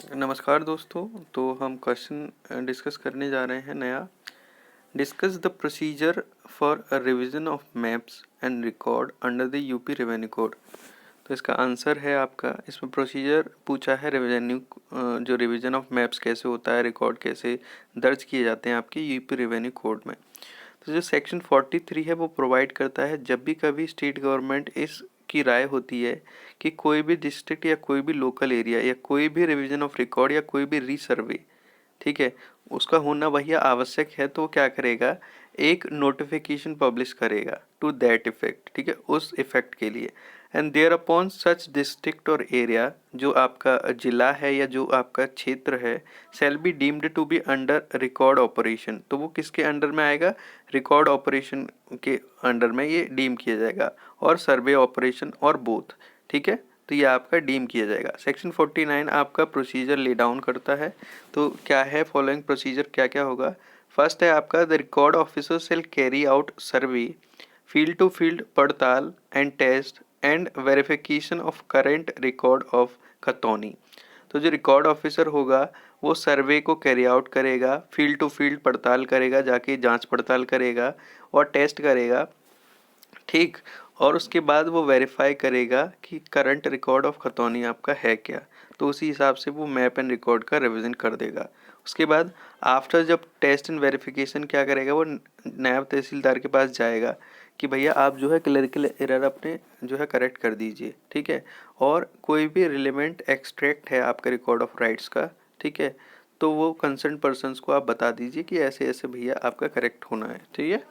नमस्कार दोस्तों। तो हम क्वेश्चन डिस्कस करने जा रहे हैं नया। Discuss the procedure for a revision of maps and record under the UP revenue code. तो इसका आंसर है आपका, इसमें प्रोसीजर पूछा है रेवेन्यू, जो रिवीजन ऑफ मैप्स कैसे होता है, रिकॉर्ड कैसे दर्ज किए जाते हैं आपके यूपी रेवेन्यू कोड में। तो जो सेक्शन 43 है वो प्रोवाइड करता है, जब भी कभी स्टेट गवर्नमेंट इस की राय होती है कि कोई भी डिस्ट्रिक्ट या कोई भी लोकल एरिया या कोई भी रिवीजन ऑफ रिकॉर्ड या कोई भी रीसर्वे, ठीक है, उसका होना वही आवश्यक है, तो क्या करेगा, एक नोटिफिकेशन पब्लिश करेगा टू दैट इफेक्ट, ठीक है, उस इफेक्ट के लिए। And there upon such district और एरिया, जो आपका जिला है या जो आपका क्षेत्र है, shall be deemed to be under record operation. तो वो किसके अंडर में आएगा, रिकॉर्ड ऑपरेशन के अंडर में ये डीम किया जाएगा, और सर्वे ऑपरेशन और बोथ, ठीक है। तो ये आपका डीम किया जाएगा। सेक्शन 49 आपका प्रोसीजर ले डाउन करता है। तो क्या है, फॉलोइंग प्रोसीजर क्या क्या होगा। फर्स्ट है आपका, the record officer shall carry out survey, field to field पड़ताल and test and verification of current record of खतौनी। तो जो रिकॉर्ड ऑफिसर होगा वो सर्वे को कैरी आउट करेगा, फील्ड टू फील्ड पड़ताल करेगा, जाके जांच पड़ताल करेगा और टेस्ट करेगा, ठीक। और उसके बाद वो वेरीफाई करेगा कि करंट रिकॉर्ड ऑफ खतौनी आपका है क्या। तो उसी हिसाब से वो मैप एंड रिकॉर्ड का रिवीजन कर देगा। उसके बाद आफ्टर जब टेस्ट एंड वेरिफिकेशन क्या करेगा, वो नायब तहसीलदार के पास जाएगा कि भैया आप जो है क्लरिकल एरर अपने जो है करेक्ट कर दीजिए, ठीक है। और कोई भी रिलेवेंट एक्सट्रैक्ट है आपका रिकॉर्ड ऑफ राइट्स का, ठीक है, तो वो कंसर्न पर्सनस को आप बता दीजिए कि ऐसे ऐसे भैया आपका करेक्ट होना है, ठीक है।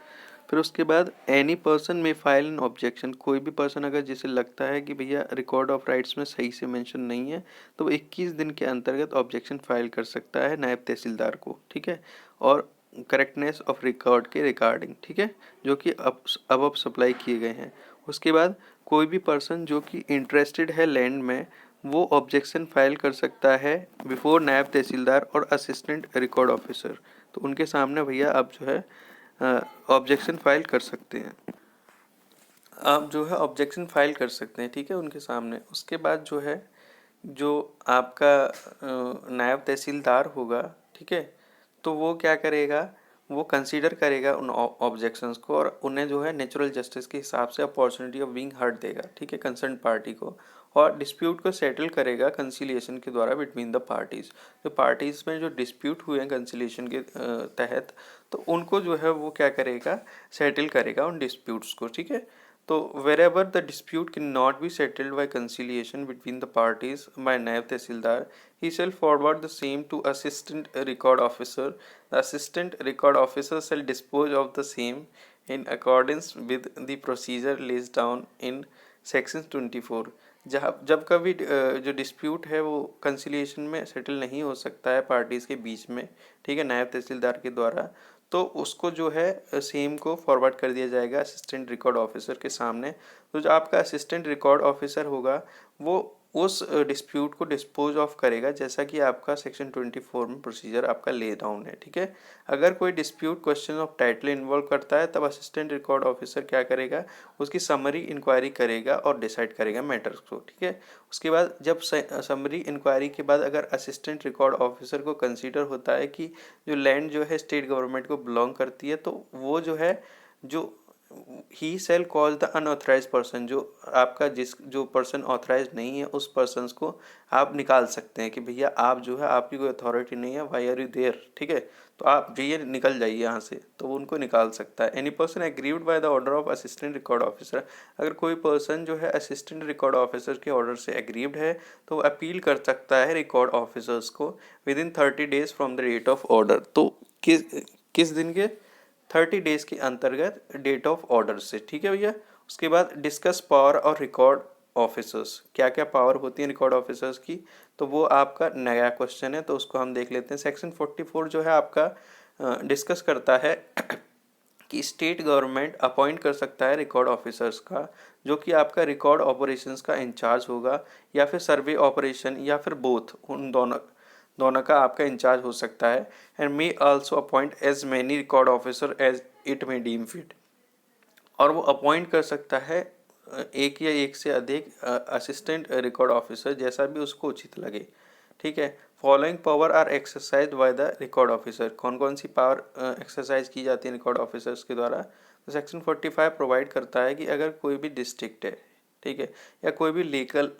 फिर उसके बाद एनी पर्सन में फाइल एन ऑब्जेक्शन, कोई भी पर्सन अगर जिसे लगता है कि भैया रिकॉर्ड ऑफ राइट्स में सही से मेंशन नहीं है, तो वो 21 दिन के अंतर्गत ऑब्जेक्शन फाइल कर सकता है नायब तहसीलदार को, ठीक है। और करेक्टनेस ऑफ रिकॉर्ड के रिगार्डिंग, ठीक है, जो कि अब सप्लाई किए गए हैं। उसके बाद कोई भी पर्सन जो कि इंटरेस्टेड है लैंड में, वो ऑब्जेक्शन फाइल कर सकता है बिफोर नायब तहसीलदार और असिस्टेंट रिकॉर्ड ऑफिसर। तो उनके सामने भैया आप जो है ऑब्जेक्शन फाइल कर सकते हैं, आप जो है ऑब्जेक्शन फाइल कर सकते हैं, ठीक है, उनके सामने। उसके बाद जो है, जो आपका नायब तहसीलदार होगा, ठीक है, तो वो क्या करेगा, वो कंसीडर करेगा उन ऑब्जेक्शंस को और उन्हें जो है नेचुरल जस्टिस के हिसाब से अपॉर्चुनिटी ऑफ बीइंग हर्ड देगा, ठीक है, कंसर्न पार्टी को। और डिस्प्यूट को सेटल करेगा कंसिलिएशन के द्वारा बिटवीन द पार्टीज। जो पार्टीज में जो डिस्प्यूट हुए हैं कंसिलिएशन के तहत, तो उनको जो है वो क्या करेगा, सेटल करेगा उन डिस्प्यूट्स को, ठीक है। तो wherever the dispute cannot be settled by conciliation between the parties by नायब तहसीलदार, he shall forward the same to assistant record officer. The assistant record officer shall dispose of the same in accordance with the procedure laid down in section 24। जहाँ जब कभी जो dispute है वो conciliation में settle नहीं हो सकता है पार्टीज़ के बीच में, ठीक है, नायब तहसीलदार के द्वारा, तो उसको जो है सेम को फॉरवर्ड कर दिया जाएगा असिस्टेंट रिकॉर्ड ऑफिसर के सामने। तो जो आपका असिस्टेंट रिकॉर्ड ऑफिसर होगा वो उस डिस्प्यूट को डिस्पोज ऑफ करेगा, जैसा कि आपका सेक्शन 24 में प्रोसीजर आपका ले डाउन है, ठीक है। अगर कोई dispute question of title involve करता है, तब असिस्टेंट रिकॉर्ड ऑफिसर क्या करेगा, उसकी समरी इंक्वायरी करेगा और डिसाइड करेगा मैटर्स को, ठीक है। उसके बाद जब समरी इंक्वायरी के बाद अगर असिस्टेंट रिकॉर्ड ऑफिसर को कंसीडर होता है कि जो लैंड जो है स्टेट गवर्नमेंट को बिलोंग करती है, तो वो जो है, जो he shall cause the unauthorise person, जो आपका जो पर्सन ऑथराइज नहीं है, उस पर्सन को आप निकाल सकते हैं कि भैया आप जो है, आपकी कोई अथॉरिटी नहीं है, वाई आर यू देयर, ठीक है, तो आप जाइए, निकल जाइए यहाँ से, तो वो उनको निकाल सकता है। Any person aggrieved by the order of assistant record officer, अगर कोई पर्सन जो है असिस्टेंट रिकॉर्ड ऑफिसर के ऑर्डर से एग्रीव्ड है, तो वो अपील कर सकता है रिकॉर्ड ऑफिसर्स को विद इन 30 days from the date of order. तो किस दिन के, 30 डेज के अंतर्गत डेट ऑफ ऑर्डर से, ठीक है भैया। उसके बाद डिस्कस पावर और रिकॉर्ड ऑफिसर्स, क्या क्या पावर होती है रिकॉर्ड ऑफिसर्स की, तो वो आपका नया क्वेश्चन है, तो उसको हम देख लेते हैं। सेक्शन 44 जो है आपका डिस्कस करता है कि स्टेट गवर्नमेंट अपॉइंट कर सकता है रिकॉर्ड ऑफिसर्स का, जो कि आपका रिकॉर्ड ऑपरेशंस का इंचार्ज होगा, या फिर सर्वे ऑपरेशन, या फिर बोथ, उन दोनों का आपका इंचार्ज हो सकता है। And may also appoint as many record officer as it may deem fit, और वो अपॉइंट कर सकता है एक या एक से अधिक असिस्टेंट रिकॉर्ड ऑफिसर, जैसा भी उसको उचित लगे, ठीक है। Following power are exercise by the record officer, कौन कौन सी पावर एक्सरसाइज की जाती है रिकॉर्ड ऑफिसर्स के द्वारा। तो सेक्शन 45 प्रोवाइड करता है कि अगर कोई भी डिस्ट्रिक्ट है, ठीक है, या कोई भी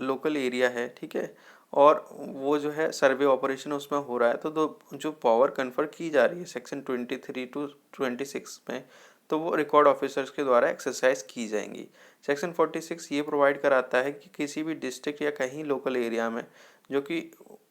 लोकल एरिया है, ठीक है, और वो जो है सर्वे ऑपरेशन उसमें हो रहा है, तो जो पावर कन्फर की जा रही है सेक्शन 23 to 26 में, तो वो रिकॉर्ड ऑफिसर्स के द्वारा एक्सरसाइज की जाएंगी। सेक्शन 46 ये प्रोवाइड कराता है कि किसी भी डिस्ट्रिक्ट या कहीं लोकल एरिया में जो कि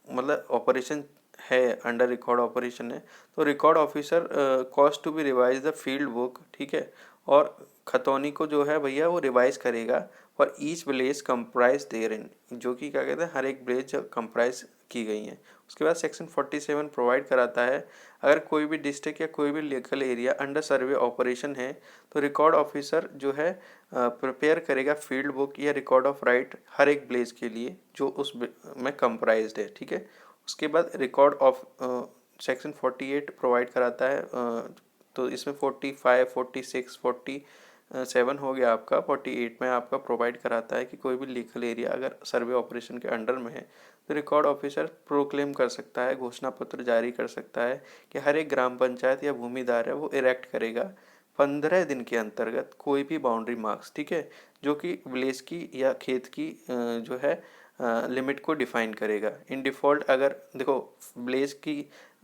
मतलब ऑपरेशन है, अंडर रिकॉर्ड ऑपरेशन है, तो record officer caused to be revise the field book, ठीक है, और खतौनी को जो है भैया वो रिवाइज करेगा for each village comprise therein, जो कि क्या कहते हैं हर एक विलेज कंप्राइज की गई हैं। उसके बाद सेक्शन 47 प्रोवाइड कराता है अगर कोई भी डिस्ट्रिक्ट या कोई भी लोकल एरिया अंडर सर्वे ऑपरेशन है, तो रिकॉर्ड ऑफिसर जो है प्रिपेयर करेगा फील्ड बुक या रिकॉर्ड ऑफ राइट हर एक विलेज के लिए जो उस में कंप्राइज्ड है, ठीक है। उसके बाद रिकॉर्ड ऑफ सेक्शन 48 प्रोवाइड कराता है, तो इसमें 45, 46, 47 हो गया आपका। 48 में आपका प्रोवाइड कराता है कि कोई भी लीगल एरिया अगर सर्वे ऑपरेशन के अंडर में है, तो रिकॉर्ड ऑफिसर प्रोक्लेम कर सकता है, घोषणा पत्र जारी कर सकता है कि हर एक ग्राम पंचायत या भूमिदार है वो इरेक्ट करेगा 15 दिन के अंतर्गत कोई भी बाउंड्री मार्क्स, ठीक है, जो कि विलेज की या खेत की जो है लिमिट को डिफाइन करेगा। इन डिफ़ॉल्ट अगर देखो विलेज की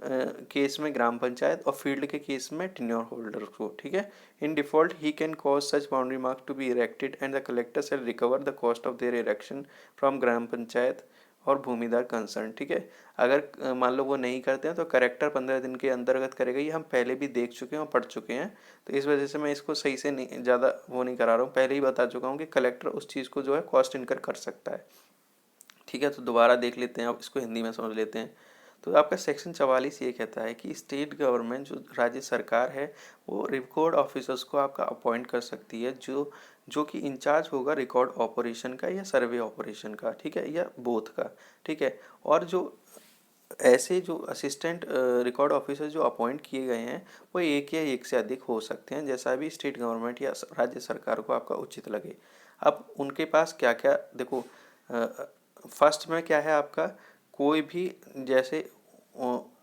केस में ग्राम पंचायत और फील्ड के केस में टेन्योर होल्डर को, ठीक है। In default he can cause such boundary mark to be erected and the collector shall recover the cost of their erection from ग्राम पंचायत और भूमिदार कंसर्न, ठीक है। अगर मान लो वो नहीं करते हैं तो करेक्टर 15 दिन के अंतर्गत करेगा। ये हम पहले भी देख चुके हैं और पढ़ चुके हैं, तो इस वजह से मैं इसको सही से नहीं ज़्यादा वो नहीं करा रहा हूँ, पहले ही बता चुका हूँ कि कलेक्टर उस चीज़ को जो है कॉस्ट इनकर कर सकता है, ठीक है। तो दोबारा देख लेते हैं, अब इसको हिंदी में समझ लेते हैं। तो आपका सेक्शन 44 ये कहता है कि स्टेट गवर्नमेंट जो राज्य सरकार है वो रिकॉर्ड ऑफिसर्स को आपका अपॉइंट कर सकती है जो कि इंचार्ज होगा रिकॉर्ड ऑपरेशन का या सर्वे ऑपरेशन का, ठीक है, या बोथ का, ठीक है। और जो ऐसे जो असिस्टेंट रिकॉर्ड ऑफिसर जो अपॉइंट किए गए हैं वो एक या एक से अधिक हो सकते हैं, जैसा भी स्टेट गवर्नमेंट या राज्य सरकार को आपका उचित लगे। अब उनके पास क्या क्या देखो, फर्स्ट में क्या है आपका, कोई भी जैसे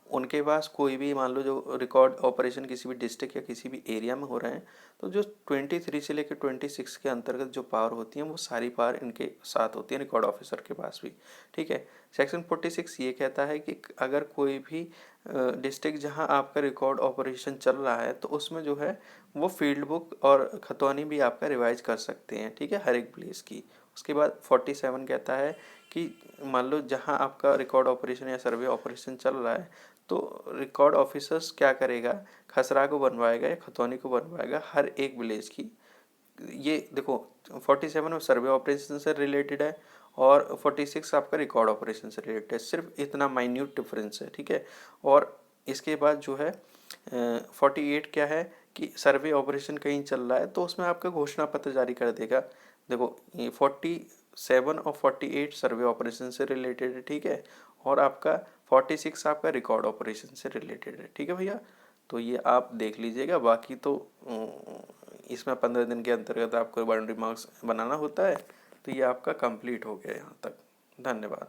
उनके पास कोई भी मान लो जो रिकॉर्ड ऑपरेशन किसी भी डिस्ट्रिक्ट या किसी भी एरिया में हो रहे हैं, तो जो 23 से लेकर 26 के अंतर्गत जो पावर होती हैं वो सारी पावर इनके साथ होती है रिकॉर्ड ऑफिसर के पास भी, ठीक है। सेक्शन 46 ये कहता है कि अगर कोई भी डिस्ट्रिक्ट जहां आपका रिकॉर्ड ऑपरेशन चल रहा है तो उसमें जो है वो फील्ड बुक और खतौनी भी आपका रिवाइज कर सकते हैं, ठीक है, हर एक प्लेस की। उसके बाद 47 कहता है कि मान लो जहां आपका रिकॉर्ड ऑपरेशन या सर्वे ऑपरेशन चल रहा है तो रिकॉर्ड ऑफिसर्स क्या करेगा, खसरा को बनवाएगा या खतौनी को बनवाएगा हर एक विलेज की। ये देखो 47 में सर्वे ऑपरेशन से रिलेटेड है और 46 आपका रिकॉर्ड ऑपरेशन से रिलेटेड है, सिर्फ इतना माइन्यूट डिफरेंस है, ठीक है। और इसके बाद जो है 48 क्या है कि सर्वे ऑपरेशन कहीं चल रहा है तो उसमें आपका घोषणा पत्र जारी कर देगा। देखो ये 47 और 48 सर्वे ऑपरेशन से रिलेटेड है, ठीक है, और आपका 46 आपका रिकॉर्ड ऑपरेशन से रिलेटेड है, ठीक है भैया। तो ये आप देख लीजिएगा, बाकी तो इसमें 15 दिन के अंतर्गत आपको बाउंड्री मार्क्स बनाना होता है। तो ये आपका कंप्लीट हो गया यहाँ तक। धन्यवाद।